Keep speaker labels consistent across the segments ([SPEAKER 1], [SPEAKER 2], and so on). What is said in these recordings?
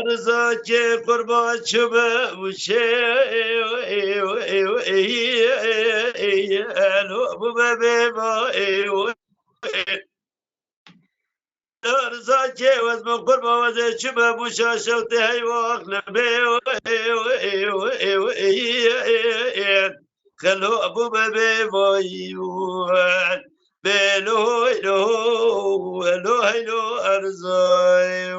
[SPEAKER 1] رضا که قربان چوبه وشه الو ببه ما رضا که وز من قربان وز چوبه بوشا شوت هیواق لبه خلو ابو ببه وایوان بلو لو لو لو ارزای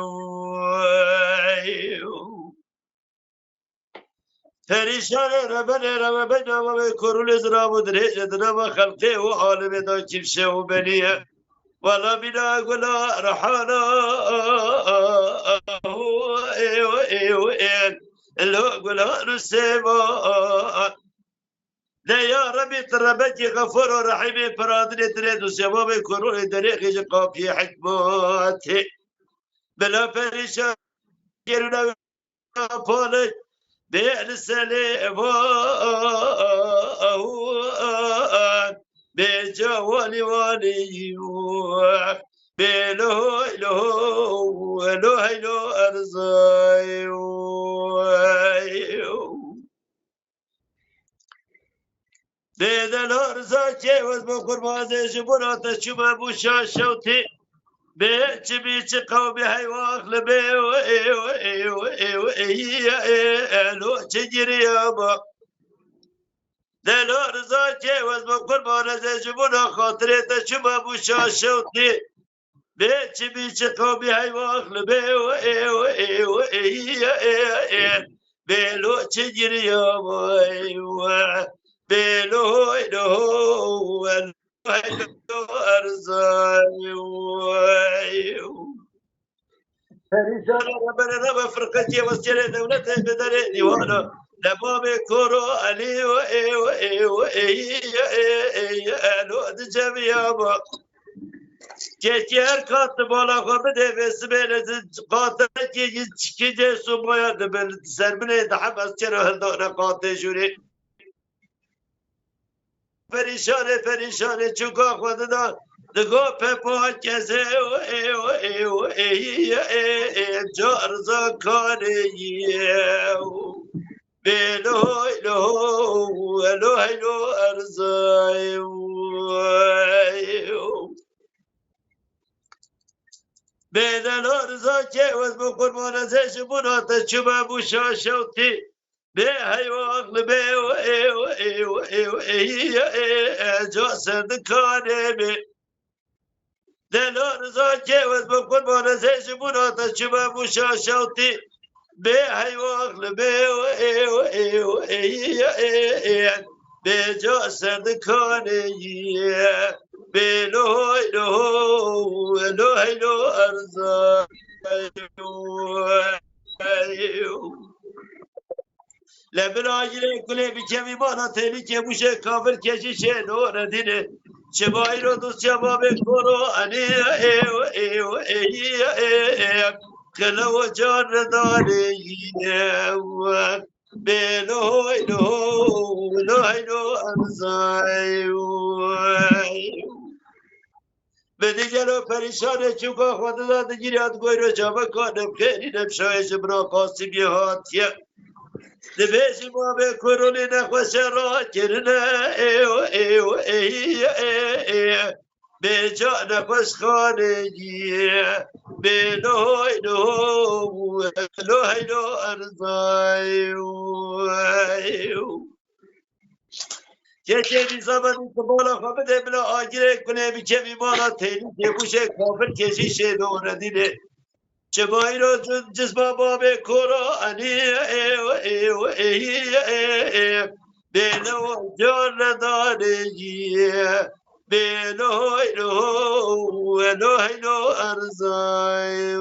[SPEAKER 1] پریشان ربن ربن و کرول زراب و درهج درام خلقه و عالم دا کفشه و بنیه ولا بنا قلا رحانا لو قلا نسيبا لا يا ربي تربتي غفور ورحيم فرادني تريد وسباب كرول دريق قافي حكماتي بلا فريشان يرنا فالي بيع السليم بجوالي والي بلو لو لو لو ارزاي دیدن ارزا که وز بخور مازه جبونا تشوبه بوشا شوتی به چی بیچ قومی حیواق لبه لو چجری آبا دل ارزا که وز بخور مازه جبونا خاطره تشوبه بوشا شوتی به چی بیچ قومی حیواق لبه به لو چجری آبا بلو لو ارزاي فريشان ربنا رب فرقتي وسجل دولته بدر ديوانا لباب كورو علي لو دجبيابا كير كات بالا خبده بسبيل قاتل كي جسو بايا دبل سربني دحب اسكر هلدونا قاتل جوري پریشانه پریشانه چوکا خود دا دگو پپا کسه جار زکانه بلوی لو لوی لو ارزای بدن ارزا که وز بقربان ازش بنات چوبه بوشا شوتی به حیوان به جا سردکانه به دلار رضا که وز بکن بانزش بوناتا چوبه بوشا شوتی به حیوان به جا سردکانه به لوی لو لوی لو ارزا لبراجله کلی بیچمی بانا تلی که موشه کافر کشیشه نور دینه چبایی رو دوست چباب کرو انی کلو جان ردانه بلوی لو لوی لو ارزای به دیگرو پریشانه چوکا خود داده گیریاد گوی رو جامه کانم خیلی نمشایش برا قاسم یه هاتیه دبیجی ما به کرولی نخوش را کرنه به جا نخوش خانگیه به لوی لو لوی لو ارزای که بیزامن بالا خوابده بلا آگیره کنه بیچه بیمانا تیلی که بوشه کافر کشیشه دوردینه چبایی رو جسم باب کورا انی بینو جان ندانگیه بینو لو ارزای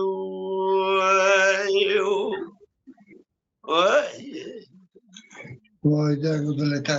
[SPEAKER 2] وای در گدلت